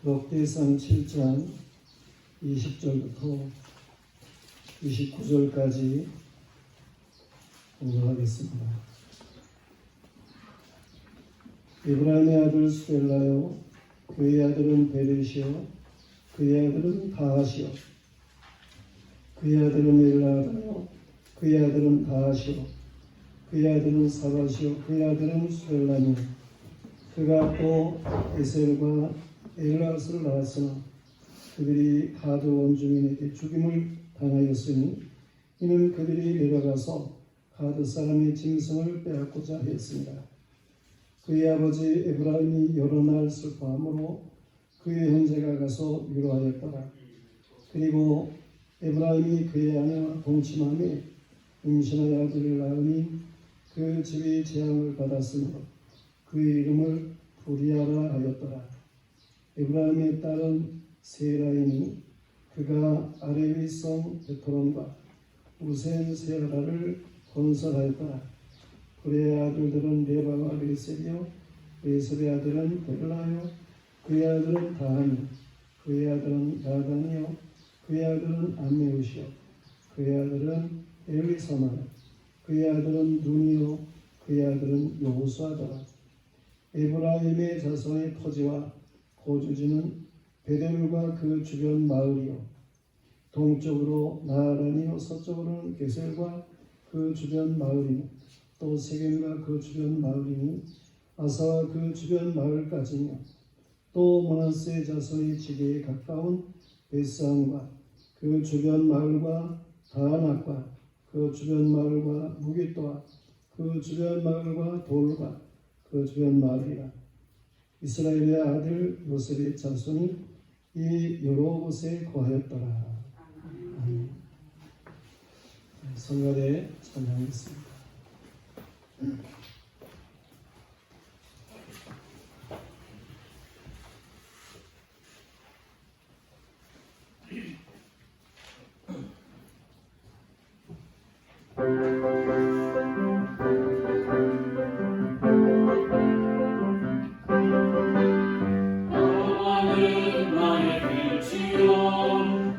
록대상 7장 20절부터 29절까지 공부하겠습니다. 에브라임의 아들 스델라요, 그의 아들은 베레시요, 그의 아들은 다하시요, 그의 아들은 엘라다요, 그의 아들은 다하시요, 그의 아들은 사바시요, 그의 아들은 스델라니, 그가 또 에셀과 엘라스를 낳았으나 그들이 가드 원주민에게 죽임을 당하였으니 이는 그들이 내려가서 가드 사람의 짐승을 빼앗고자 했습니다. 그의 아버지 에브라임이 여러 날 슬퍼함으로 그의 형제가 가서 위로하였더라. 그리고 에브라임이 그의 아내와 동침함에 임신하여 아들을 낳으니 그 집이 재앙을 받았으므로 그의 이름을 부리아라 하였더라. 에브라임의 딸은 세라이니 그가 아레위성 베토론과 우센 세라를 건설하였더라. 그의 아들들은 레바와 레셀이요, 레셀의 아들은 벨라요, 그의 아들은 다하니, 그의 아들은 나단이요, 그의 아들은 암메우시요, 그의 아들은 엘리사마요, 그의 아들은 눈이요, 그의 아들은 여호수아더라. 에브라임의 자손의 토지와 거주지는 베델과 그 주변 마을이요, 동쪽으로 나하란이요, 서쪽으로는 게셀과 그 주변 마을이니, 또 세겜과 그 주변 마을이니, 아사와 그 주변 마을까지며, 또 므낫세 자손의 지대에 가까운 베스안과 그 주변 마을과 다아낙과 그 주변 마을과 무기또와 그 주변 마을과 돌과 그 주변 마을이라. 이스라엘의 아들 요셉의 자손이 이 여러 곳에 거하였더라. 아멘. 성가대 찬양하겠습니다.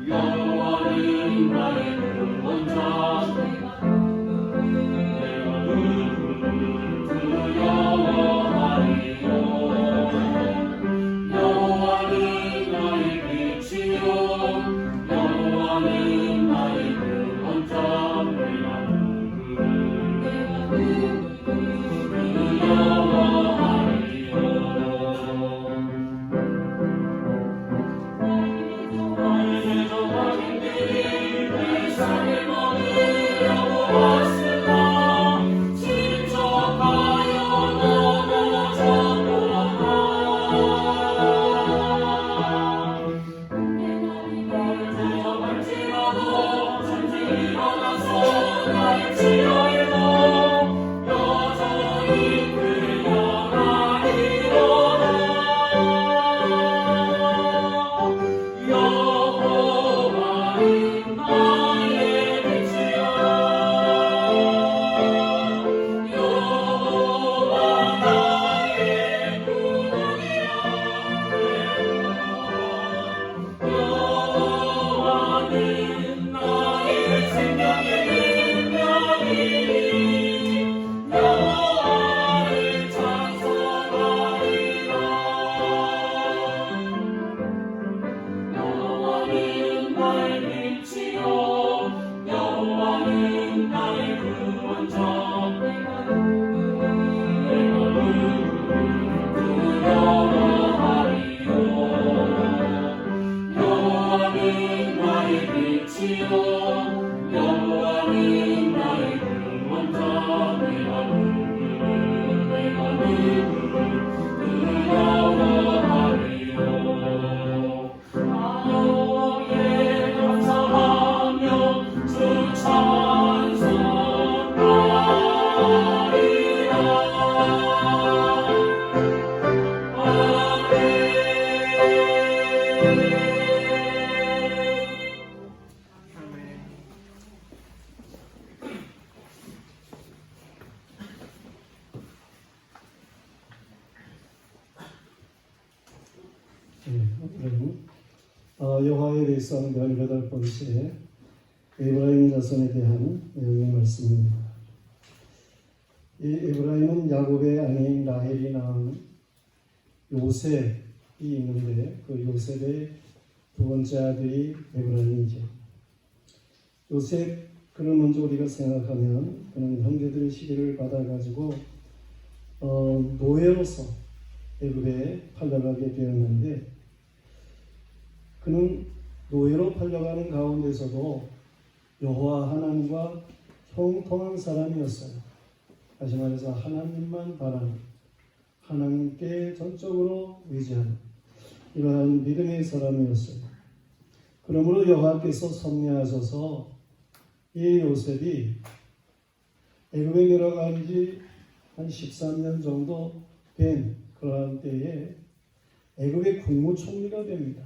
여호와는 나의 구원자, 내가 누구를 오늘은 여호와의 백성 18번째 에브라임 자손에 대한 내용의 말씀입니다. 이 에브라임은 야곱의 아내인 라헬이 낳은 요셉이 있는데 그 요셉의 두 번째 아들이 에브라임이죠. 요셉 그를 먼저 우리가 생각하면 그는 형제들의 시기를 받아가지고 노예로서 애굽에 팔려가게 되었는데 그는 노예로 팔려가는 가운데서도 여호와 하나님과 형통한 사람이었어요. 다시 말해서 하나님만 바라는, 하나님께 전적으로 의지하는 이러한 믿음의 사람이었어요. 그러므로 여호와께서 섭리하셔서 이 요셉이 애굽에 들어간 지 한 13년 정도 된 그러한 때에 애굽의 국무총리가 됩니다.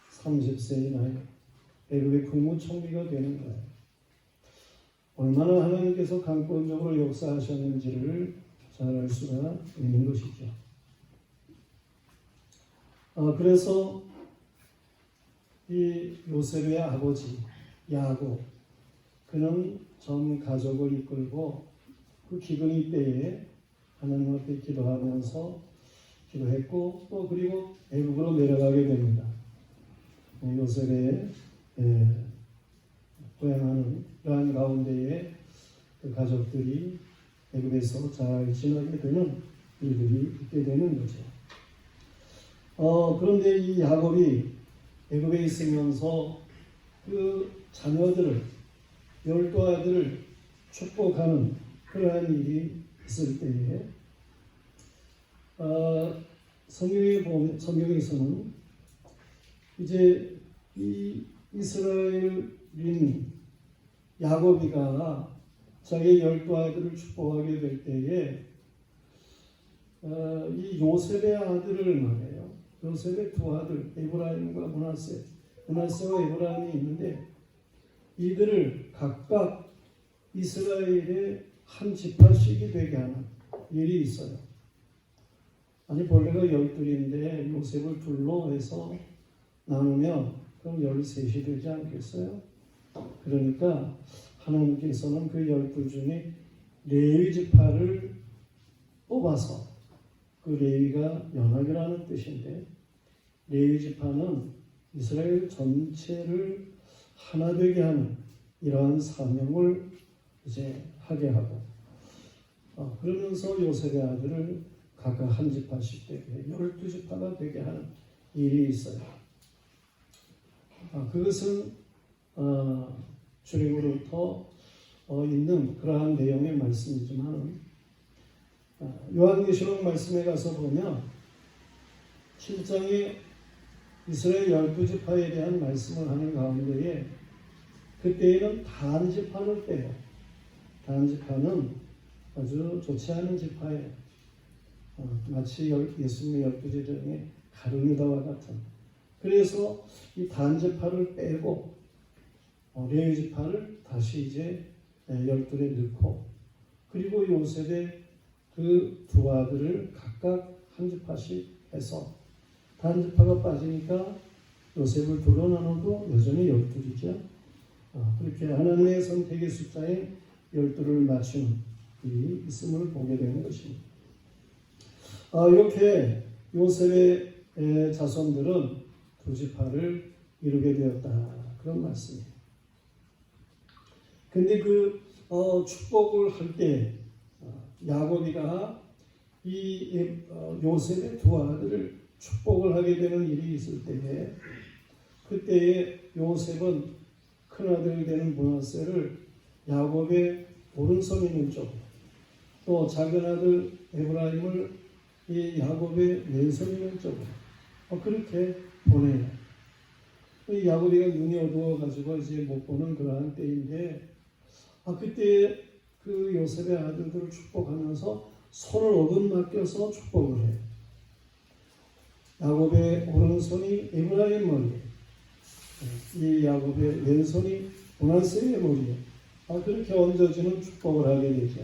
30세의 나이 애굽의 국무총리가 되는 거예요. 얼마나 하나님께서 강권적으로 역사하셨는지를 잘 알 수가 있는 것이죠. 그래서 이 요셉의 아버지 야곱 그는 전 가족을 이끌고 그 기근이 때에 하나님 앞에 기도하면서 기도했고 또 그리고 애굽으로 내려가게 됩니다. 요셉의 고행하는 그러한 가운데에 그 가족들이 애굽에서 잘 지내게 되는 일들이 있게 되는 거죠. 그런데 이 야곱이 애굽에 있으면서 그 자녀들을 12아들을 축복하는 그러한 일이 있을 때에 성경에서는 이제 이 이스라엘인 야곱이가 자기 12아들을 축복하게 될 때에 이 요셉의 아들을 말해요. 요셉의 두 아들 에브라임과 므낫세와 에브라임이 있는데 이들을 각각 이스라엘의 한 지파씩이 되게 하는 일이 있어요. 아니 본래가 12인데 요셉을 둘로 해서 나누면 그럼 13이 되지 않겠어요? 그러니까 하나님께서는 그 12 중에 레위 지파를 뽑아서 그 레위가 연합이라는 뜻인데 레위 지파는 이스라엘 전체를 하나 되게 하는 이러한 사명을 이제 하게 하고 그러면서 요셉의 아들을 각각 한 지파씩 되게 12지파가 되게 하는 일이 있어요. 그것은 출애굽으로부터 있는 그러한 내용의 말씀이지만 요한계시록 말씀에 가서 보면 7장에 이스라엘 12지파에 대한 말씀을 하는 가운데에 그때에는 단지파를 빼요. 단지파는 아주 좋지 않은 지파예요. 마치 예수님의 12제자 중에 가룟유다와 같은. 그래서 이 단지파를 빼고 레위 지파를 다시 이제 12에 넣고 그리고 요셉의 그 두 아들을 각각 한 지파씩 해서 단지파가 빠지니까 요셉을 둘로 나눠도 여전히 12이죠. 그렇게 하나님의 선택의 숫자에 12를 맞추는 일이 있음을 보게 되는 것입니다. 이렇게 요셉의 자손들은 두 지파를 이루게 되었다. 그런 말씀이에요. 근데 그 축복을 할 때 야곱이가 이 요셉의 두 아들을 축복을 하게 되는 일이 있을 때에 그때에 요셉은 큰아들 되는 므낫세를 야곱의 오른손 있는 쪽 또 작은 아들 에브라임을 이 야곱의 왼손 있는 쪽으로 그렇게 보내요. 야곱이가 눈이 어두워가지고 이제 못 보는 그러한 때인데 그때 그 요셉의 아들들을 축복하면서 손을 얻어맡겨서 축복을 해요. 야곱의 오른손이 에브라임 머리에 이 야곱의 왼손이 므낫세의 머리에 그렇게 얹어지는 축복을 하게 되죠.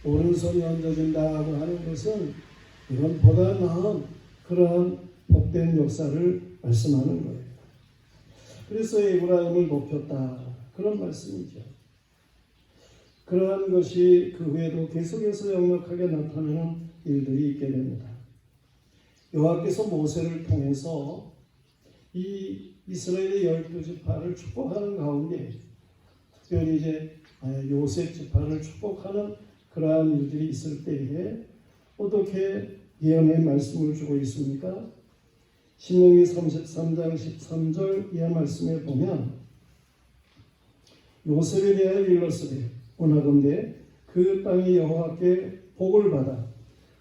오른손이 얹어진다고 하는 것은 이건 보다 나은 그러한 복된 역사를 말씀하는 거예요. 그래서 에브라임을 높였다. 그런 말씀이죠. 그러한 것이 그 후에도 계속해서 역력하게 나타나는 일들이 있게 됩니다. 여호와께서 모세를 통해서 이 이스라엘의 12지파를 축복하는 가운데 특별히 이제 요셉 지파를 축복하는 그러한 일들이 있을 때에 어떻게 예언의 말씀을 주고 있습니까? 신명기 33장 13절 이하 말씀에 보면 요셉에 대하여 일렀으되 원하건대 그 땅이 여호와께 복을 받아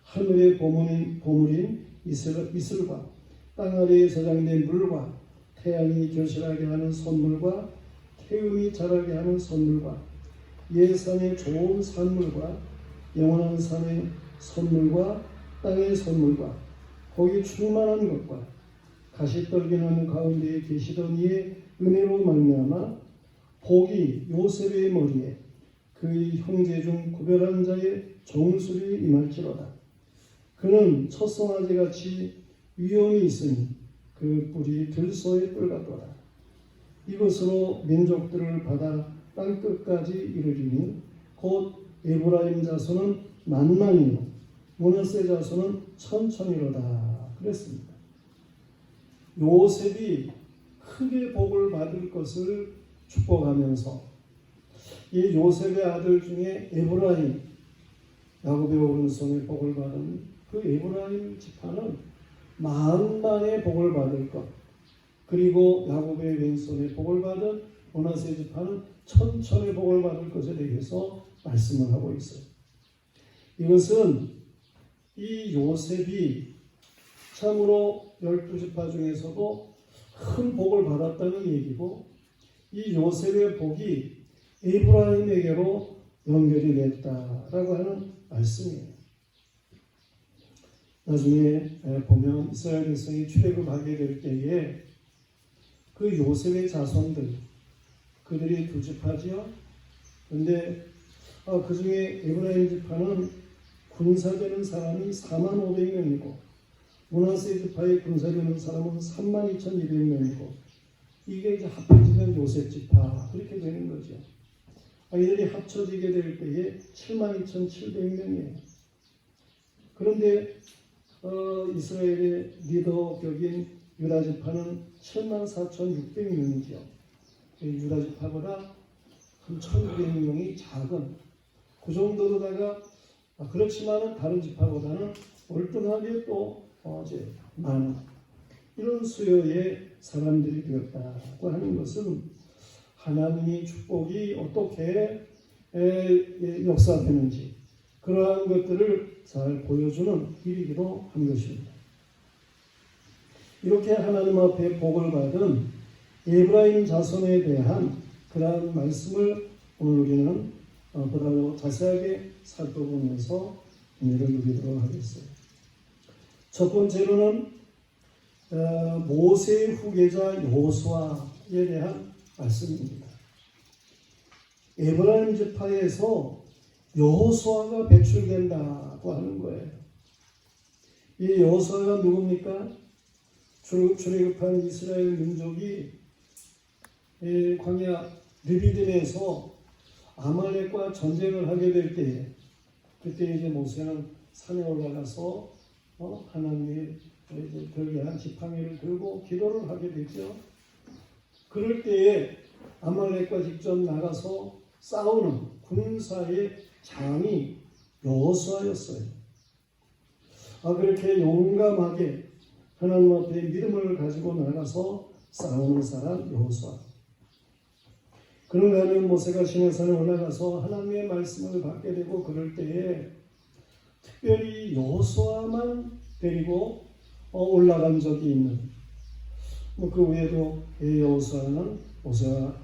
하늘의 보물인 이슬과 땅 아래에 저장된 물과 태양이 결실하게 하는 선물과 태음이 자라게 하는 선물과 예산의 좋은 산물과 영원한 산의 선물과 땅의 선물과 거기 충만한 것과 가시떨기나무 가운데에 계시던 이의 은혜로 말미암아 복이 요셉의 머리에 그의 형제 중 구별한 자의 정수리 임할지로다. 그는 첫송아지같이 위엄이 있으니 그 뿔이 들소의 뿔 같도다. 이것으로 민족들을 받아 땅끝까지 이르리니 곧 에브라임 자손은 만만이요 므낫세 자손은 천천이로다. 그랬습니다. 요셉이 크게 복을 받을 것을 축복하면서 이 요셉의 아들 중에 에브라임, 야곱의 오른손에 복을 받은 그 에브라임 지파는 만만의 복을 받을 것, 그리고 야곱의 왼손에 복을 받은 므낫세 지파는 천천의 복을 받을 것에 대해서 말씀을 하고 있어요. 이것은 이 요셉이 참으로 12지파 중에서도 큰 복을 받았다는 얘기고, 이 요셉의 복이 에브라임에게로 연결이 됐다라고 하는 말씀이에요. 나중에 보면 이스라엘 백성이 출애굽하게 될 때에 그 요셉의 자손들, 그들이 두 지파지요. 그런데 그 중에 에브라임 지파는 군사되는 사람이 45,000명이고 므낫세 지파의 군사되는 사람은 32,200명이고 이게 이제 합해지면 요셉 지파 그렇게 되는 거죠. 이들이 합쳐지게 될 때에 72,700명이에요. 그런데 이스라엘의 리더격인 유다 지파는 74,600명이죠. 유다 지파보다 한 1,900명이 작은 그 정도로다가 그렇지만은 다른 지파보다는 월등하게 또 이제 많은 이런 수요의 사람들이 되었다고 하는 것은 하나님의 축복이 어떻게 역사되는지 그러한 것들을 잘 보여주는 일이기도 한 것입니다. 이렇게 하나님 앞에 복을 받은 에브라임 자손에 대한 그러한 말씀을 오늘 우리는 보다 더 자세하게 살펴보면서 은혜를 누리도록 하겠습니다. 첫 번째로는 모세의 후계자 여호수아에 대한 말씀입니다. 에브라임 지파에서 여호수아가 배출된다고 하는 거예요. 이 여호수아가 누굽니까? 출애굽한 이스라엘 민족이 광야 르비딤에서 아말렉과 전쟁을 하게 될 때에 그때 이제 모세는 산에 올라가서 하나님의 별개한 지팡이를 들고 기도를 하게 되죠. 그럴 때에 아말렉과 직접 나가서 싸우는 군사의 장이 여호수아였어요. 그렇게 용감하게 하나님 앞에 믿음을 가지고 나가서 싸우는 사람 여호수아. 그런가 하면 모세가 시내산에 올라가서 하나님의 말씀을 받게 되고 그럴 때에 특별히 여호수아만 데리고 올라간 적이 있는 그 외에도 여호수아는 모세와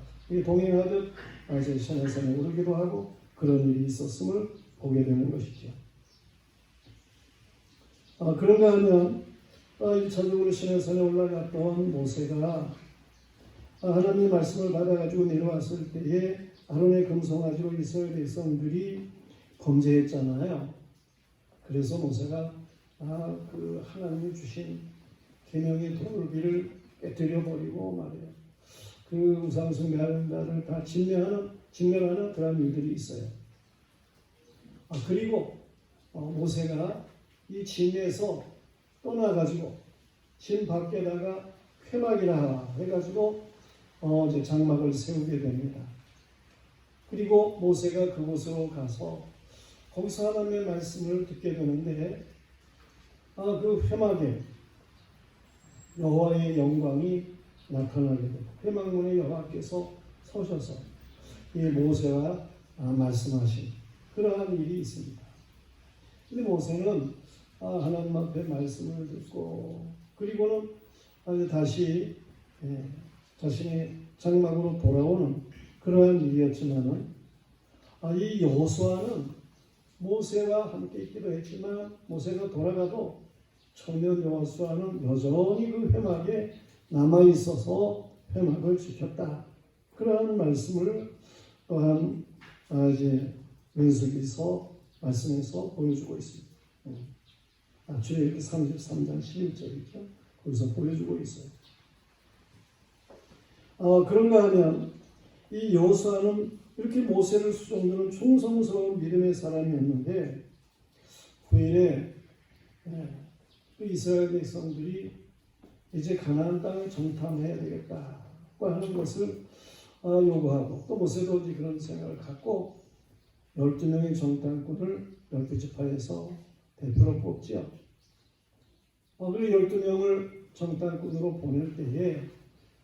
동행하듯 이제 시내산에 오르기도 하고 그런 일이 있었음을 보게 되는 것이죠. 그런가 하면 1차적으로 시내산에 올라갔던 모세가 하나님의 말씀을 받아가지고 내려왔을 때에 아론의 금송아지로 이스라엘 백성들이 범죄했잖아요. 그래서 모세가 그 하나님이 주신 계명의 돌비를 깨뜨려 버리고 말이에요. 그 우상 숭배하는 자를 다 진멸하는 그런 일들이 있어요. 그리고 모세가 이 진에서 떠나가지고 진 밖에다가 회막이라 해가지고 이제 장막을 세우게 됩니다. 그리고 모세가 그곳으로 가서 거기서 하나님의 말씀을 듣게 되는데 그 회막에 여호와의 영광이 나타나게 되고 회막문에 여호와께서 서셔서 이 모세와 말씀하신 그러한 일이 있습니다. 근데 모세는 하나님 앞에 말씀을 듣고 그리고는 다시 자신의 장막으로 돌아오는 그러한 일이었지만은 이 여호수아는 모세와 함께 있기도 했지만 모세가 돌아가도 청년 여호수아는 여전히 그 회막에 남아 있어서 회막을 지켰다. 그러한 말씀을 또한 이제 민수기서 말씀에서 보여주고 있습니다. 출애굽기 33장 11절이죠. 거기서 보여주고 있어요. 그런가 하면 이 여호수아는 이렇게 모세를 수종드는 충성스러운 믿음의 사람이었는데 후일에 그 이스라엘 백성들이 이제 가나안 땅을 정탐해야 되겠다고 하는 것을 요구하고 또 모세도 그런 생각을 갖고 12명의 정탐꾼을 12지파에서 대표로 뽑지요. 그리고 12명을 정탐꾼으로 보낼 때에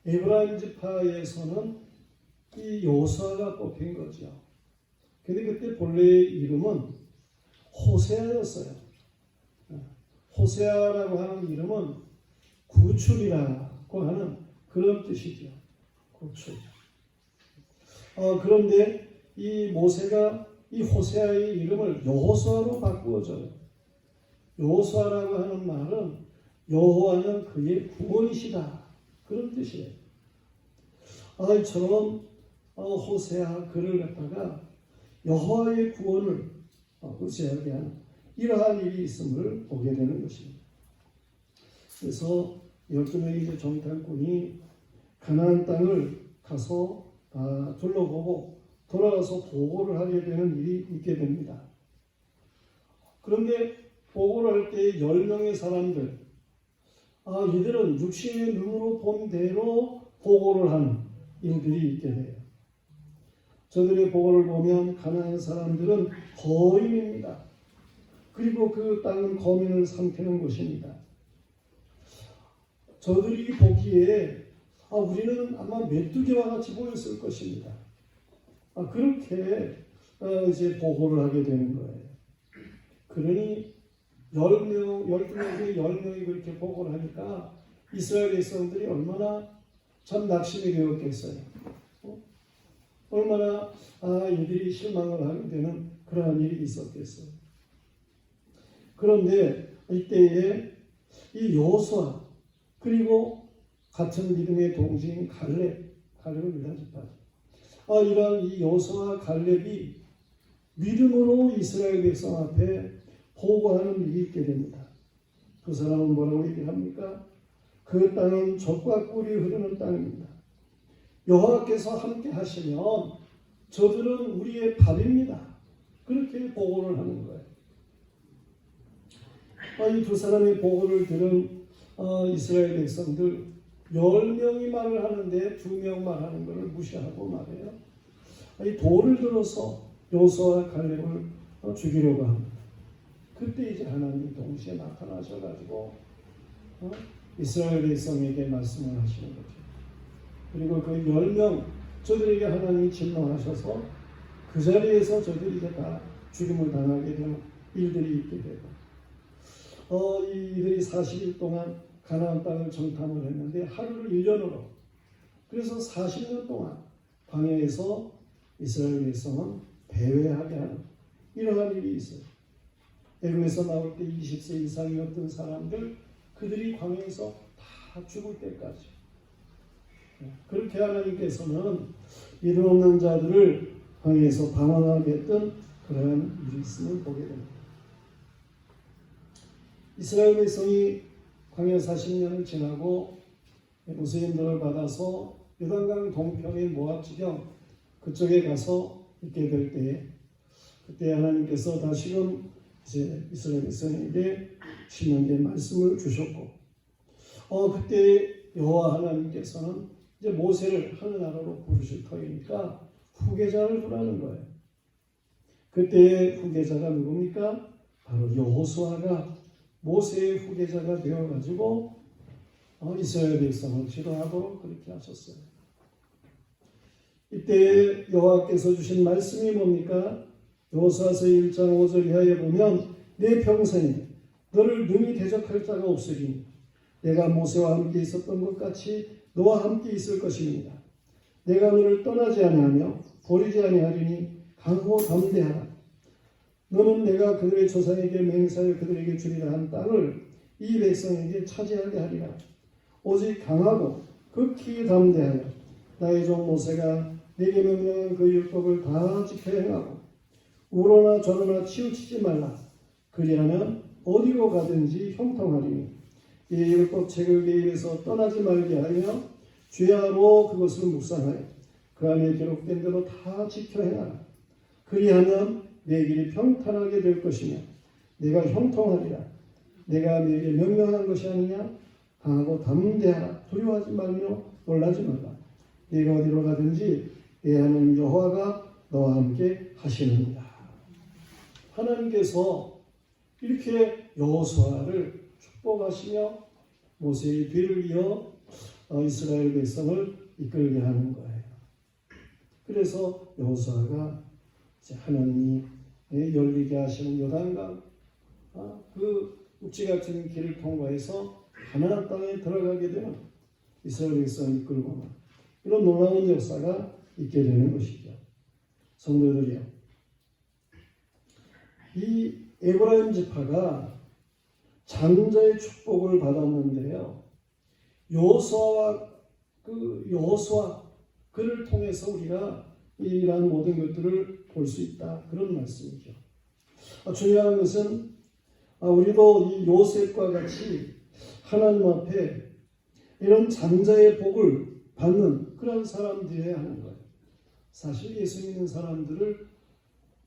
에브라임 지파에서는 이 여호수아가 뽑힌 거죠. 근데 그때 본래의 이름은 호세아였어요. 호세아라고 하는 이름은 구출이라고 하는 그런 뜻이죠. 구출. 그런데 이 모세가 이 호세아의 이름을 여호수아로 바꾸어줘요. 여호수아라고 하는 말은 여호와는 그의 구원이시다. 그런 뜻이에요. 이처럼 호세아 그를 갖다가 여호와의 구원을 의지하게 하는 이러한 일이 있음을 보게 되는 것입니다. 그래서 12명의 정탐꾼이 가나안 땅을 가서 둘러보고 돌아가서 보고를 하게 되는 일이 있게 됩니다. 그런데 보고를 할 때 10명의 사람들 이들은 육신의 눈으로 본 대로 보고를 하는 일들이 있게 돼요. 저들의 보고를 보면 가나안 사람들은 거인입니다. 그리고 그 땅은 거민을 삼키는 곳입니다. 저들이 보기에 우리는 아마 메뚜기와 같이 보였을 것입니다. 그렇게 이제 보고를 하게 되는 거예요. 그러니 12명 중에 10명이 그렇게 보고를 하니까 이스라엘 백성들이 얼마나 참 낙심이 되었겠어요. 얼마나 이들이 실망을 하게 되는 그러한 일이 있었겠어요. 그런데 이때에 이 여호수아 그리고 같은 믿음의 동지인 갈렙을 유다지파죠. 이러한 이 여호수아 갈렙이 믿음으로 이스라엘 백성 앞에 보고하는 일이 있게 됩니다. 그 사람은 뭐라고 얘기합니까? 그 땅은 젖과 꿀이 흐르는 땅입니다. 여호와께서 함께 하시면 저들은 우리의 밥입니다. 그렇게 보고를 하는 거예요. 이 두 사람의 보고를 들은 이스라엘 백성들 10명이 말을 하는데 2명 말하는 것을 무시하고 말해요. 이 돌을 들어서 여호수아와 갈렙을 죽이려고 합니다. 그때 이제 하나님이 동시에 나타나셔가지고 이스라엘 백성에게 말씀을 하시는 거죠. 그리고 그 10명 저들에게 하나님이 진노하셔서 그 자리에서 저들이 이제 다 죽임을 당하게 되는 일들이 있게 되고 이들이 40일 동안 가나안 땅을 정탐을 했는데 하루를 1년으로 그래서 40년 동안 광야에서 이스라엘 백성은 배회하게 하는 이러한 일이 있어요. 애굽에서 나올 때 20세 이상이었던 사람들 그들이 광야에서 다 죽을 때까지 그렇게 하나님께서는 믿음 없는 자들을 광야에서 방황하게 했던 그러한 일이 있음을 보게 됩니다. 이스라엘 백성이 광야 40년을 지나고 무슬림들을 받아서 요단강 동편인 모압 지경 그쪽에 가서 있게 될 때에 그때 하나님께서 다시금 이제 이스라엘 백성에게 신명기의 말씀을 주셨고 그때 여호와 하나님께서는 이제 모세를 하늘나라로 부르실 터이니까 후계자를 두라는 거예요. 그때의 후계자가 누굽니까? 바로 여호수아가 모세의 후계자가 되어가지고 이스라엘 백성을 지도하도록 그렇게 하셨어요. 이때 여호와께서 주신 말씀이 뭡니까? 여호수아서 1장 5절 이하에 보면 내 평생에 너를 능히 대적할 자가 없으리니 내가 모세와 함께 있었던 것 같이 너와 함께 있을 것입니다. 내가 너를 떠나지 아니하며 버리지 아니하리니 강하고 담대하라. 너는 내가 그들의 조상에게 맹세하여 그들에게 주리라 한 땅을 이 백성에게 차지하게 하리라. 오직 강하고 극히 담대하여 나의 종 모세가 내게 명령한 그 율법을 다 지켜 행하고 우로나 좌로나 치우치지 말라. 그리하면 어디로 가든지 형통하리니 이 율법책을 내 입에서 떠나지 말게 하며 주야로 그것을 묵상하여 그 안에 기록된 대로 다 지켜 행하라. 그리하면 내 길이 평탄하게 될 것이며 내가 형통하리라. 내가 네게 명령한 것이 아니냐. 강하고 담대하라. 두려워하지 말며 놀라지 말라. 네가 어디로 가든지 내 하나님 여호와가 너와 함께 하시느니라. 하나님께서 이렇게 여호수아를 축복하시며 모세의 뒤를 이어 이스라엘 백성을 이끌게 하는 거예요. 그래서 여호수아가 하나님이 열리게 하시는 요단강 그 육지 같은 길을 통과해서 가나안 땅에 들어가게 되는 이스라엘 백성을 이끌고 이런 놀라운 역사가 있게 되는 것이죠. 성도들이요, 이 에브라임 지파가 장자의 축복을 받았는데요, 여호수아 그를 통해서 우리가 이러한 모든 것들을 볼 수 있다, 그런 말씀이죠. 중요한 것은 우리도 이 요셉과 같이 하나님 앞에 이런 장자의 복을 받는 그런 사람들이어야 하는 거예요. 사실 예수 믿는 사람들을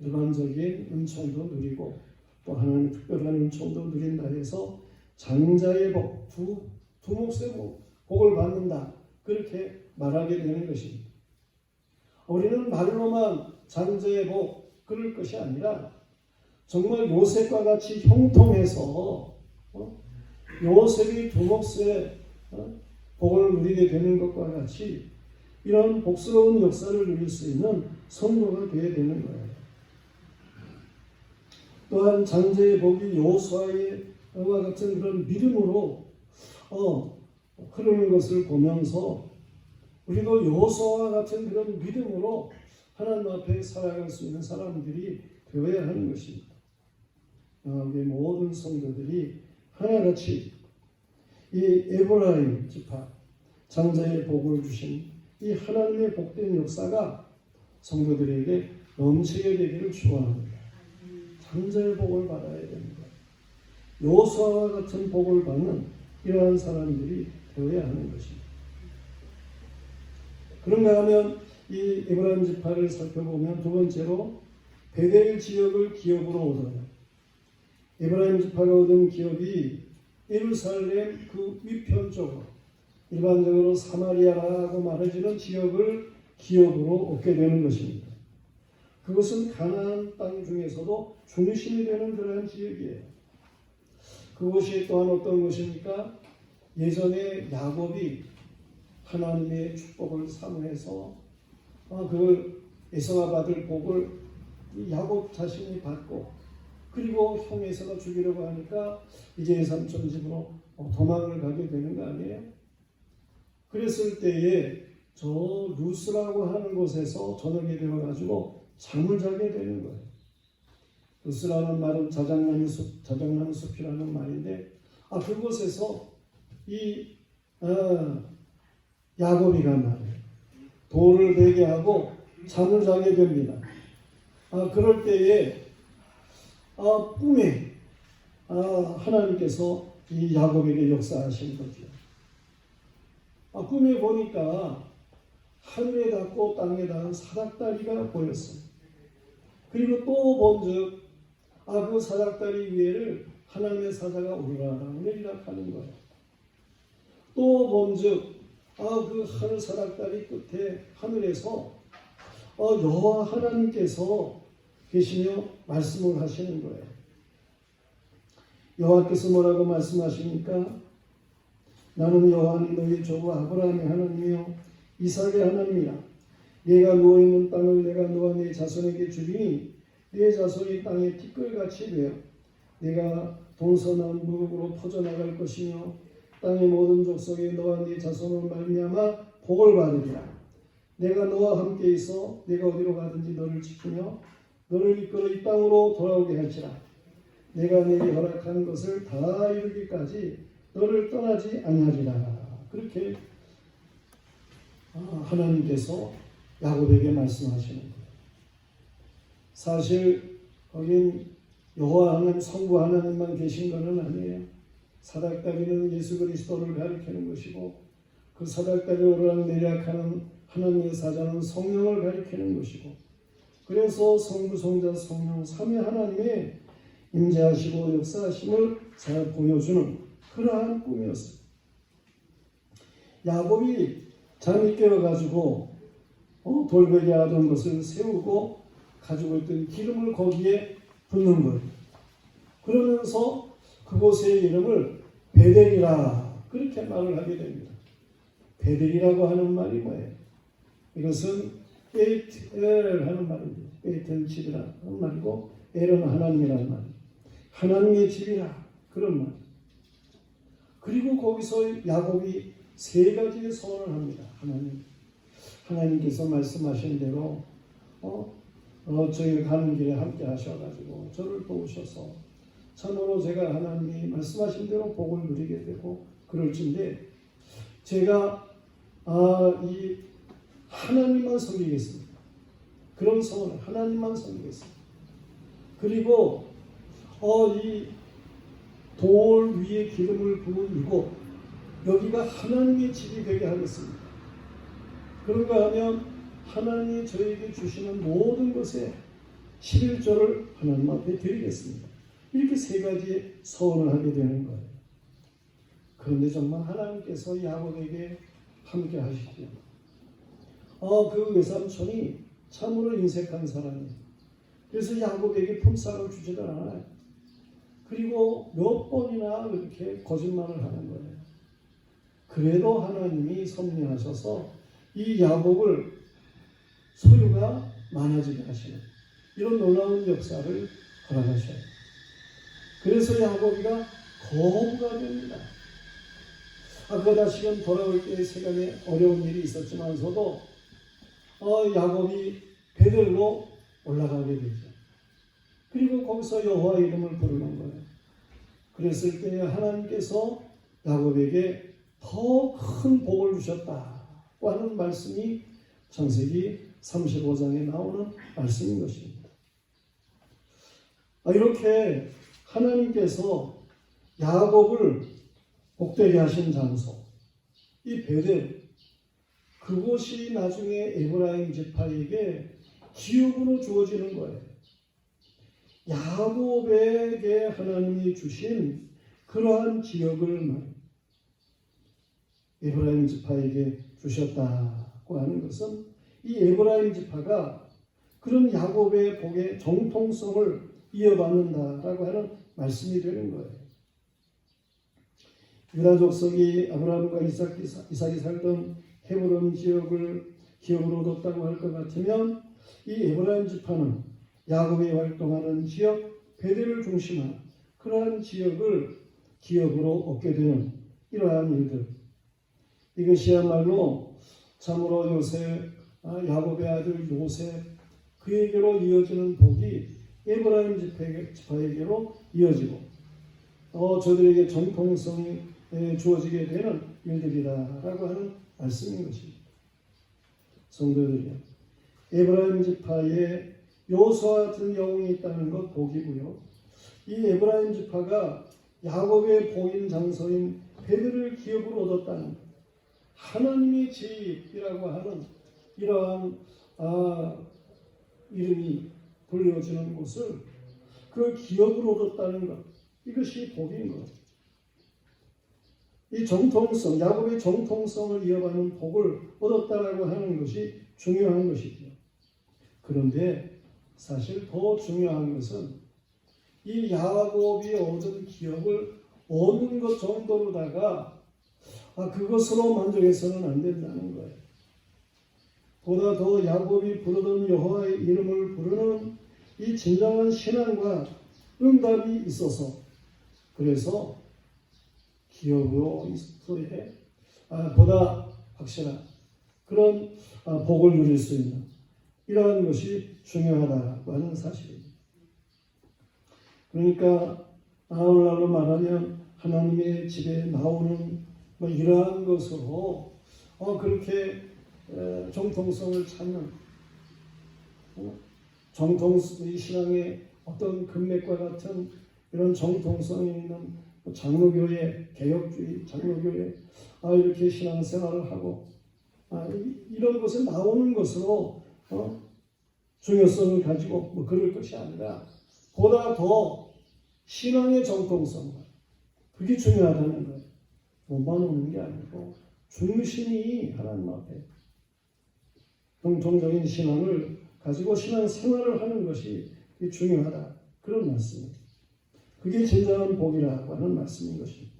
일반적인 은총도 누리고 또 하나님 특별한 은총도 누린다 해서 장자의 복, 두 몫의 복을 받는다, 그렇게 말하게 되는 것입니다. 우리는 말로만 장자의 복 그럴 것이 아니라 정말 요셉과 같이 형통해서 요셉이 두 몫의 복을 누리게 되는 것과 같이 이런 복스러운 역사를 누릴 수 있는 성도가 되어야 되는 거예요. 또한 장자의 복이 여호수아와 같은 그런 믿음으로 흐르는 것을 보면서 우리도 여호수아와 같은 그런 믿음으로 하나님 앞에 살아갈 수 있는 사람들이 되어야 하는 것입니다. 우리 모든 성도들이 하나같이 이 에브라임 지파 장자의 복을 주신 이 하나님의 복된 역사가 성도들에게 넘치게 되기를 축원합니다. 장자의 복을 받아야 됩니다. 여호수아와 같은 복을 받는 이러한 사람들이 되어야 하는 것입니다. 그런가 하면 이 에브라임 지파를 살펴보면 두 번째로 베델 지역을 기업으로 얻어요. 에브라임 지파가 얻은 기업이 예루살렘 그 위편 쪽으로, 일반적으로 사마리아라고 말해지는 지역을 기업으로 얻게 되는 것입니다. 그것은 가나안 땅 중에서도 중심이 되는 그러한 지역이에요. 그것이 또한 어떤 것입니까? 예전에 야곱이 하나님의 축복을 사모해서 그걸 에서가 받을 복을 야곱 자신이 받고, 그리고 형 에서가 죽이려고 하니까 이제 삼촌 집으로 도망을 가게 되는 거 아니에요? 그랬을 때에 저 루스라고 하는 곳에서 저녁이 되어가지고 잠을 자게 되는 거예요. 루스라는 말은 자작나무 숲이라는 말인데, 그곳에서 이 야곱이가 말이에요, 돌을 베게 하고 잠을 자게 됩니다. 그럴 때에 꿈에 하나님께서 이 야곱에게 역사하신 거죠. 꿈에 보니까 하늘에 닿고 땅에 닿은 사닥다리가 보였습니다. 그리고 또 본즉 그 사닥다리 위에를 하나님의 사자가 오르락 내리락 하는 거예요. 또 본즉 그 하늘 사닥다리 끝에 하늘에서 여호와 하나님께서 계시며 말씀을 하시는 거예요. 여호와께서 뭐라고 말씀하십니까? 나는 여호와는 너희 조부 아브라함의 하나님이요 이삭의 하나님이라. 네가 누워있는 땅을 내가 너와 네 자손에게 주리니 네 자손이 땅의 티끌같이 되어 네가 동서남북으로 퍼져나갈 것이며 땅의 모든 족속에 너와 네 자손으로 말미암아 복을 받으리라. 내가 너와 함께 있어 네가 어디로 가든지 너를 지키며 너를 이끌어 이 땅으로 돌아오게 할지라. 내가 네게 허락한 것을 다 이루기까지 너를 떠나지 아니하리라. 그렇게 하나님께서 야곱에게 말씀하시는 거예요. 사실 거긴 여호와 하나님, 성부 하나님만 계신 것은 아니에요. 사닥다리는 예수 그리스도를 가리키는 것이고 그 사닥다리 오르락내리락하는 하나님의 사자는 성령을 가리키는 것이고 그래서 성부, 성자, 성령 삼위 하나님의 임재하시고 역사하심을 잘 보여주는 그러한 꿈이었어요. 야곱이 잠이 깨어가지고 돌베개 하던 것을 세우고 가지고 있던 기름을 거기에 붓는 거예요. 그러면서 그곳의 이름을 베델이라 그렇게 말을 하게 됩니다. 베델이라고 하는 말이 뭐예요? 이것은 베이트엘 하는 말입니다. 베이트엘 집이라는 말이고 엘은 하나님이라는 말이에요. 하나님의 집이라 그런 말. 그리고 거기서 야곱이 세 가지의 소원을 합니다. 하나님께서 말씀하신 대로 저희가 가는 길에 함께 하셔가지고 저를 도우셔서 참으로 제가 하나님이 말씀하신 대로 복을 누리게 되고 그럴진데 제가 이 하나님만 섬기겠습니다. 그런 소원을 하나님만 섬기겠습니다. 그리고 이 돌 위에 기름을 부은 이곳 여기가 하나님의 집이 되게 하겠습니다. 그런가 하면 하나님이 저에게 주시는 모든 것에 11조를 하나님 앞에 드리겠습니다. 이렇게 세 가지의 서원을 하게 되는 거예요. 그런데 정말 하나님께서 야곱에게 함께 하시죠. 그 외삼촌이 참으로 인색한 사람이에요. 그래서 야곱에게 품삯을 주지도 않아요. 그리고 몇 번이나 이렇게 거짓말을 하는 거예요. 그래도 하나님이 섭리하셔서 이 야곱을 소유가 많아지게 하시는 이런 놀라운 역사를 허락하셔요. 그래서 야곱이가 거부가 됩니다. 그 다시금 돌아올 때 세간에 어려운 일이 있었지만서도 야곱이 베델로 올라가게 되죠. 그리고 거기서 여호와 이름을 부르는 거예요. 그랬을 때 하나님께서 야곱에게 더 큰 복을 주셨다고 하는 말씀이 창세기 35장에 나오는 말씀인 것입니다. 이렇게 하나님께서 야곱을 복되게 하신 장소, 이 베델, 그곳이 나중에 에브라임 지파에게 기업으로 주어지는 거예요. 야곱에게 하나님이 주신 그러한 지역을 에브라임 지파에게 주셨다고 하는 것은 이 에브라임 지파가 그런 야곱의 복의 정통성을 이어받는다라고 하는 말씀이 되는 거예요. 유다 족속이 아브라함과 이삭이 살던 헤브론 지역을 기업으로 얻었다고 할 것 같으면 이 에브라임 지파는 야곱이 활동하는 지역 베델을 중심한 그러한 지역을 기업으로 얻게 되는 이러한 일들, 이것이야말로 참으로 요셉, 야곱의 아들 요셉 그에게로 이어지는 복이 에브라임 지파에게로 이어지고 저들에게 정통성이 주어지게 되는 일들이다라고 하는 말씀인 것입니다. 성도들이요, 에브라임 지파에 요수와 같은 영웅이 있다는 것 복이고요. 이 에브라임 지파가 야곱의 봉인 장소인 베델을 기업으로 얻었다는 것. 하나님의 집이라고 하는 이러한 이름이 불려지는 곳을 그 기업으로 얻었다는 것. 이것이 복인 것. 이 정통성, 야곱의 정통성을 이어가는 복을 얻었다라고 하는 것이 중요한 것이죠. 그런데 사실 더 중요한 것은 이 야곱이 얻은 기업을 얻는 것 정도로다가 그것으로 만족해서는 안 된다는 거예요. 보다 더 야곱이 부르던 여호와의 이름을 부르는 이 진정한 신앙과 응답이 있어서 그래서 기업으로서의 보다 확실한 그런 복을 누릴 수 있는 이러한 것이 중요하다고 하는 사실입니다. 그러니까 오늘날로 말하면 하나님의 집에 나오는 이러한 것으로 그렇게 정통성을 찾는 정통의 신앙의 어떤 금맥과 같은 이런 정통성이 있는 장로교회, 개혁주의 장로교회 이렇게 신앙생활을 하고 이런 곳에 나오는 것으로 중요성을 가지고 그럴 것이 아니라 보다 더 신앙의 정통성 그게 중요하다는 거예요. 몸만 오는 게 아니고 중심이 하나님 앞에 정통적인 신앙을 가지고 신앙생활을 하는 것이 중요하다. 그런 말씀입니다. 그게 진정한 복이라고 하는 말씀인 것입니다.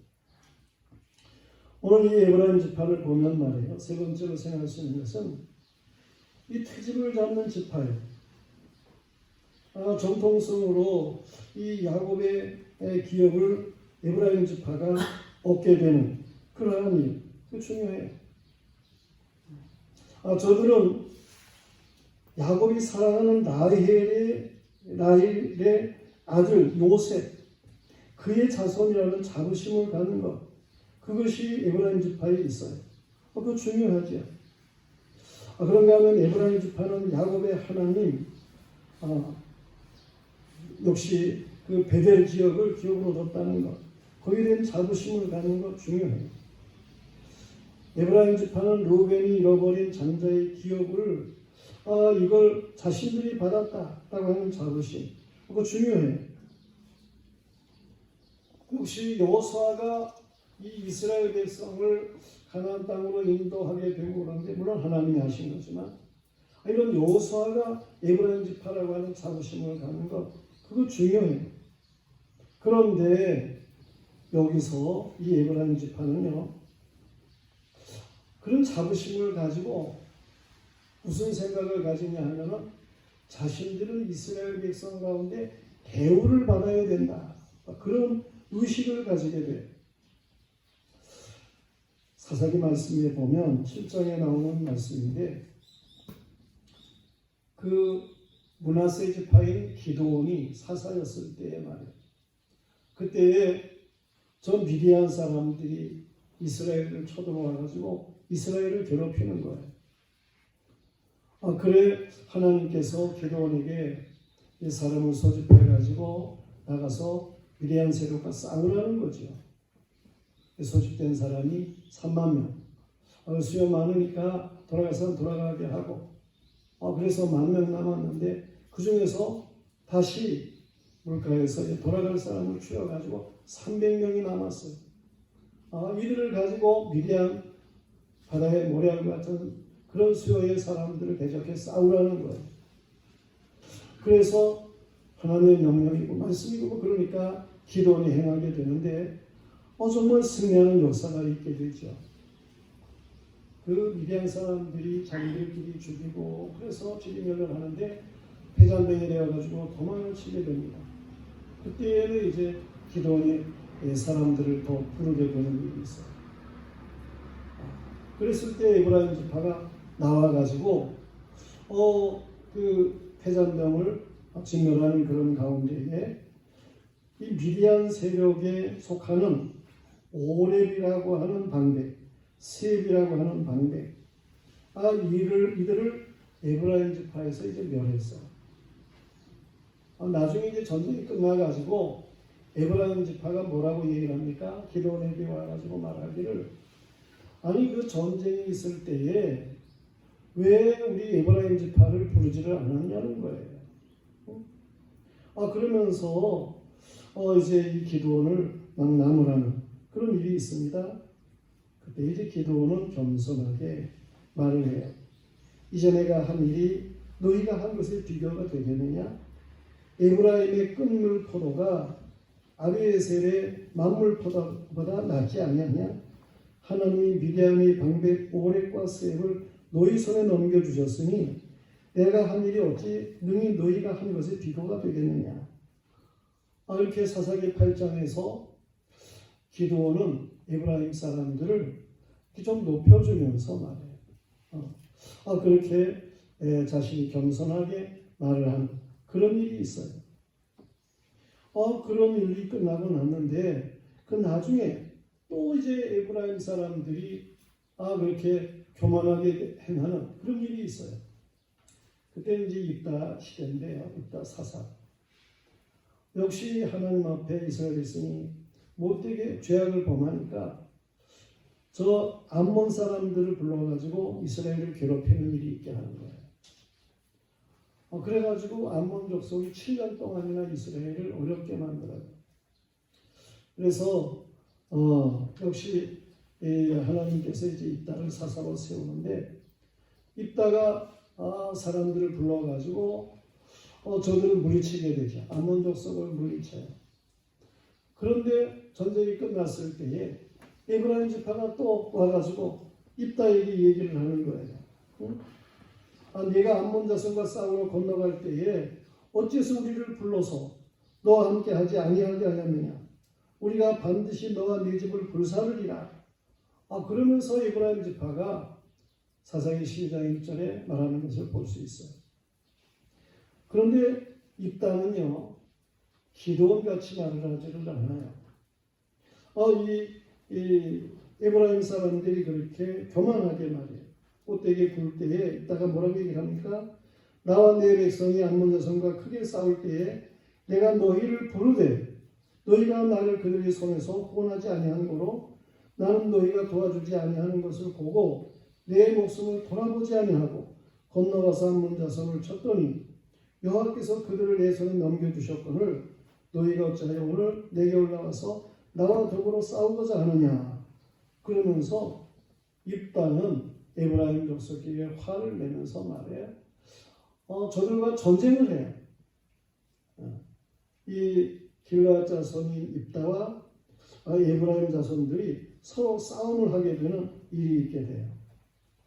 오늘 이 에브라임 지파를 보면 말이에요. 세 번째로 생각할 수 있는 것은 이 트집을 잡는 지파예요. 정통성으로 이 야곱의 기업을 에브라임 지파가 얻게 되는 그러한 일, 그 중요해요. 저들은 야곱이 사랑하는 라헬의 아들 요셉, 그의 자손이라는 자부심을 갖는 것, 그것이 에브라임 지파에 있어요. 그거 중요하죠. 그런가 하면 에브라임 지파는 야곱의 하나님, 역시 그 베델 지역을 기업으로 얻었다는 것, 거기에 대한 자부심을 갖는 것 중요해요. 에브라임 지파는 루벤이 잃어버린 장자의 기업을 이걸 자신들이 받았다라고 하는 자부심, 그거 중요해요. 혹시 여호수아가 이 이스라엘 백성을 가나안 땅으로 인도하게 되고 그런데 물론 하나님이 하신 거지만 이런 여호수아가 에브라임 지파라고 하는 자부심을 갖는 것 그거 중요해요. 그런데 여기서 이 에브라임 지파는요 그런 자부심을 가지고 무슨 생각을 가지냐 하면은 자신들은 이스라엘 백성 가운데 대우를 받아야 된다. 그런 의식을 가지게 돼요. 사사기 말씀에 보면 7장에 나오는 말씀인데 그 므낫세 지파인 기드온이 사사였을 때에 말이에요. 그때에 저 미디안 사람들이 이스라엘을 쳐들어와가지고 이스라엘을 괴롭히는 거예요. 그래 하나님께서 기드온에게 이 사람을 소집해가지고 나가서 미디안 세력과 싸우라는 거죠. 소집된 사람이 3만 명. 수요 많으니까 돌아갈 사람 돌아가게 하고 그래서 10,000명 남았는데 그 중에서 다시 물가에서 돌아갈 사람을 추려가지고 300명이 남았어요. 이들을 가지고 미디안 바다의 모래알 같은 그런 수요의 사람들을 대적해 싸우라는 거예요. 그래서 하나님의 명령이고 말씀이고 그러니까 기도원이 행하게 되는데 정말 승리하는 역사가 있게 되죠. 그 미디안 사람들이 자기들끼리 죽이고 그래서 죽이멸을 하는데 패잔병이 되어가지고 도망을 치게 됩니다. 그때는 이제 기도원이 사람들을 더 부르게 되는 일이 있어요. 그랬을 때 에브라임 지파가 나와가지고 그 패잔병을 진멸하는 그런 가운데에 이 미디안 세력에 속하는 오렙이라고 하는 방백, 셉이라고 하는 방백, 이들을 에브라임 지파에서 이제 멸했어. 나중에 이제 전쟁이 끝나가지고 에브라임 지파가 뭐라고 얘기를 합니까? 기드온에게 와가지고 말하기를, 아니 그 전쟁이 있을 때에 왜 우리 에브라임 지파를 부르지를 않았냐는 거예요. 그러면서 이제 이 기드온을 막 나무라는 그런 일이 있습니다. 그때 이제 기드온은 겸손하게 말을 해요. 이제 내가 한 일이 너희가 한 것에 비교가 되겠느냐? 에브라임의 끝물 포도가 아비에셀의 만물 포도보다 낫지 아니하냐? 하나님이 미디안의 방백 오렉과 셉을 너희 손에 넘겨주셨으니 내가 한 일이 어찌 능히 너희가 한 것에 비교가 되겠느냐? 이렇게 사사기 8장에서 기드온은 에브라임 사람들을 좀 높여주면서 말해요. 그렇게 자신이 겸손하게 말을 하는 그런 일이 있어요. 그런 일이 끝나고 났는데 그 나중에 또 이제 에브라임 사람들이 그렇게 교만하게 행하는 그런 일이 있어요. 그때 이제 입다 시대인데요. 입다 사사. 역시 하나님 앞에 이스라엘 백성이 못되게 죄악을 범하니까 저 암몬 사람들을 불러가지고 이스라엘을 괴롭히는 일이 있게 하는 거예요. 그래가지고 암몬 족속이 7년 동안이나 이스라엘을 어렵게 만들어요. 그래서 역시 하나님께서 이제 입다를 사사로 세우는데 입다가 사람들을 불러가지고 저들을 물리치게 되죠. 암몬 족속을 물리쳐요. 그런데 전쟁이 끝났을 때에 에브라임 지파가 또 와가지고 입다에게 얘기를 하는 거예요. 네가 암몬 자손과 싸우러 건너갈 때에 어째서 우리를 불러서 너와 함께 하지 아니하게 하였느냐? 우리가 반드시 너와 네 집을 불사르리라. 그러면서 에브라임 지파가 사사기 12장 1절에 말하는 것을 볼 수 있어요. 그런데 입다는요, 기드온같이 말을 하지를 않아요. 이 에브라임 사람들이 그렇게 교만하게 말해요. 꽃되게 굴 때에 입다가 뭐라고 얘기를 합니까? 나와 내 백성이 암몬 자손과 크게 싸울 때에 내가 너희를 부르되 너희가 나를 그들의 손에서 구원하지 아니하는 거로 나는 너희가 도와주지 아니하는 것을 보고 내 목숨을 돌아보지 아니하고 건너가서 암몬 자손을 쳤더니 여호와께서 그들을 내 손에 넘겨주셨거늘 너희가 어찌하여 오늘 내게 올라와서 나와 더불어 싸우고자 하느냐? 그러면서 입다는 에브라임 족속에게 화를 내면서 말해요. 저들과 전쟁을 해요. 이 길앗 자손인 입다와 에브라임 자손들이 서로 싸움을 하게 되는 일이 있게 돼요.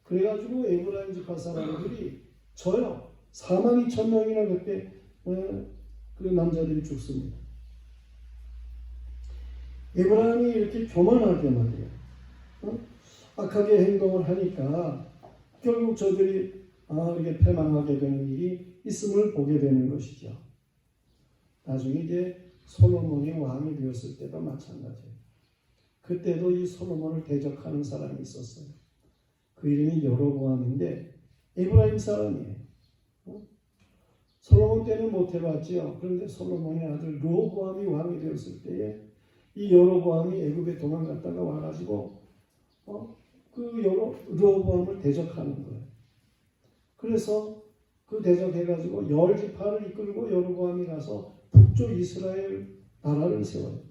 그래가지고 에브라임 지파 사람들이 져요. 42,000명이나 그때 그 남자들이 죽습니다. 에브라임이 이렇게 교만하게 말이에요. 악하게 행동을 하니까 결국 저들이 이렇게 패망하게 되는 일이 있음을 보게 되는 것이죠. 나중에 이제 솔로몬이 왕이 되었을 때도 마찬가지예요. 그때도 이 솔로몬을 대적하는 사람이 있었어요. 그 이름이 여로보암인데 에브라임 사람이에요. 솔로몬 때는 못 해봤지요. 그런데 솔로몬의 아들 르호보암이 왕이 되었을 때에 이 여로보암이 애굽에 도망갔다가 와가지고 그 르호보암을 대적하는 거예요. 그래서 그 대적해가지고 10지파를 이끌고 여로보암이 가서 북쪽 이스라엘 나라를 세워요.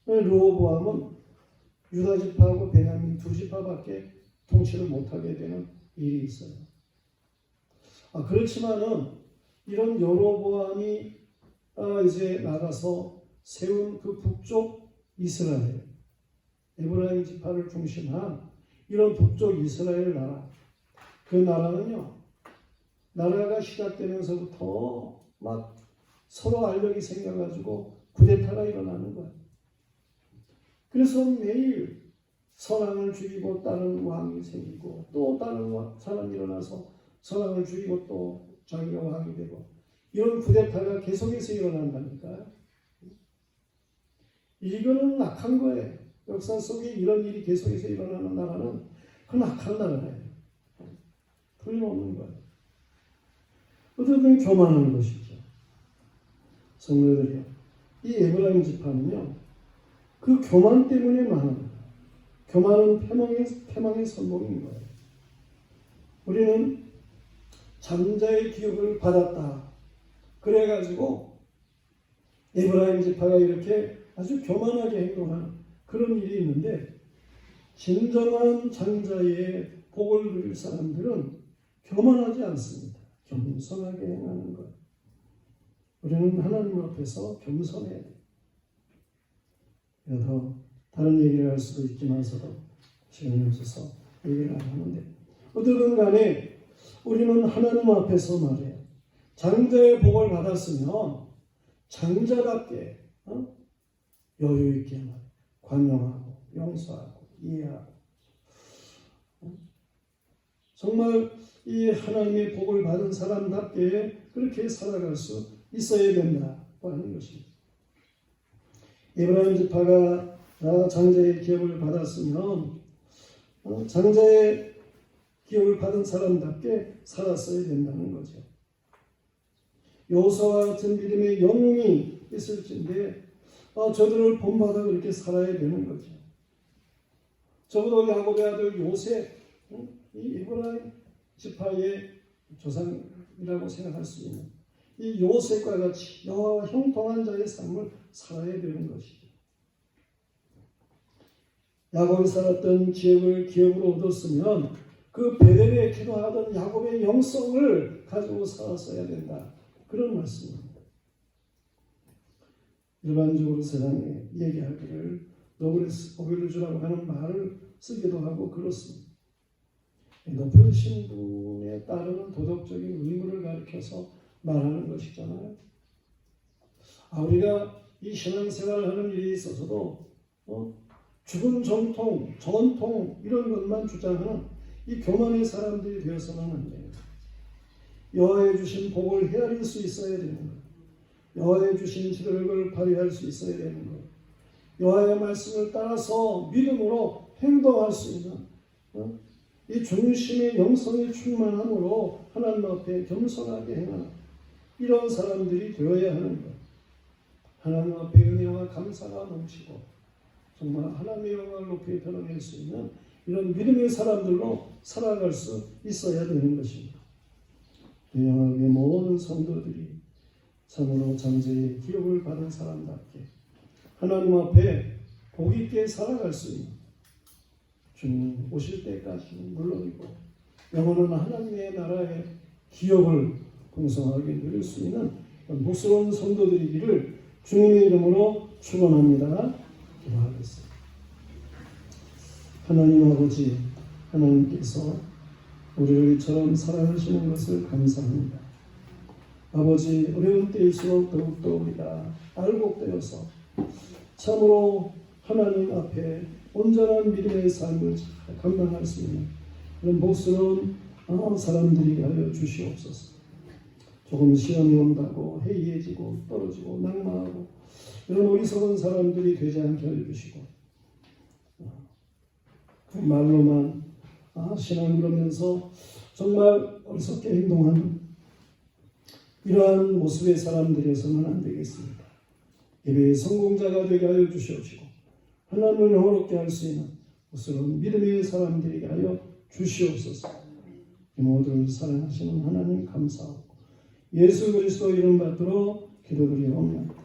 르호보암은 유다지파하고 베냐민 2지파밖에 통치를 못하게 되는 일이 있어요. 그렇지만은 이런 여로보암이 이제 나가서 세운 그 북쪽 이스라엘, 에브라임 지파를 중심한 이런 북쪽 이스라엘 나라, 그 나라는요, 나라가 시작되면서부터 막 서로 알력이 생겨가지고 쿠데타가 일어나는 거예요. 그래서 매일 선왕을 죽이고 다른 왕이 생기고 또 다른 사람이 일어나서 선왕을 죽이고 또 자기가 왕이 되고 이런 쿠데타가 계속해서 일어난다니까요. 이거는 악한 거예요. 역사 속에 이런 일이 계속해서 일어나는 나라는 그건 악한 나라예요. 틀림없는 거예요. 어쨌든 교만한 것이죠. 성도들이요. 이 에브라임 지파는요, 그 교만 때문에 망한 거예요. 교만은 패망의 선봉인 거예요. 우리는 장자의 기업을 받았다. 그래가지고 에브라임 지파가 이렇게 아주 교만하게 행동하는 그런 일이 있는데, 진정한 장자의 복을 누릴 사람들은 교만하지 않습니다. 겸손하게 행하는 것. 우리는 하나님 앞에서 겸손해야 돼요. 더 다른 얘기를 할 수도 있지만서도 시간이 없어서 얘기를 안 하는데, 어쨌든 간에 우리는 하나님 앞에서 말해요. 장자의 복을 받았으면 장자답게 여유 있게 관용하고 용서하고 이해하고 정말 이 하나님의 복을 받은 사람답게 그렇게 살아갈 수 있어야 된다고 하는 것입니다. 에브라임 지파가 장자의 기업을 받았으면 장자의 기업을 받은 사람답게 살았어야 된다는 거죠. 여호수아와 같은 믿음의 영웅이 있을진데 저들을 본받아 그렇게 살아야 되는 거죠. 적어도 야곱의 아들 요셉, 이 에브라임 지파의 조상이라고 생각할 수 있는 이 요셉과 같이 여호와와 형통한 자의 삶을 살아야 되는 것이죠. 야곱이 살았던 지역을 기업으로 얻었으면 그 베델에 기도하던 야곱의 영성을 가지고 살았어야 된다. 그런 말씀입니다. 일반적으로 세상에 얘기하기를 노블레스 복을 주라고 하는 말을 쓰기도 하고 그렇습니다. 높은 신분에 따르는 도덕적인 의무를 가리켜서 말하는 것이잖아요. 우리가 이 신앙생활을 하는 일에 있어서도 죽은 전통 이런 것만 주장하는 이 교만의 사람들이 되어서는 안 돼요. 여호와의 주신 복을 헤아릴 수 있어야 되는 것, 여호와의 주신 지도력을 발휘할 수 있어야 되는 것, 여호와의 말씀을 따라서 믿음으로 행동할 수 있는 이 중심의 영성이 충만함으로 하나님 앞에 겸손하게 행하는 이런 사람들이 되어야 하는 것. 하나님 앞에 은혜와 감사가 넘치고 정말 하나님의 영광을 높이 드러낼 수 있는 이런 믿음의 사람들로 살아갈 수 있어야 되는 것입니다. 영광의 모든 성도들이 참으로 장자의 기업을 받은 사람답게 하나님 앞에 복 있게 살아갈 수 있는 주님 오실 때까지는 물론이고 영원한 하나님의 나라의 기업을 풍성하게 누릴 수 있는 복스러운 성도들이기를 주님의 이름으로 축원합니다. 기도하겠습니다. 하나님 아버지, 하나님께서 우리를 이처럼 사랑하시는 것을 감사합니다. 아버지, 어려운 때일수록 더욱더 우리가 알곡되어서 참으로 하나님 앞에 온전한 믿음의 삶을 감당할 수 있는 그런 복스러운 사람들이 하여 주시옵소서. 조금 시험이 온다고 해이해지고 떨어지고 낙망하고 이런 어리석은 사람들이 되지 않게 해주시고 그 말로만 신앙 그러면서 정말 어리석게 행동하는 이러한 모습의 사람들이어서는 안 되겠습니다. 예배의 성공자가 되게 하여 주시옵시고 하나님을 영화롭게 할 수 있는 무슨 믿음의 사람들에게 하여 주시옵소서. 이 모두를 사랑하시는 하나님 감사하고 예수 그리스도 이름 받들어 기도드리옵나이다.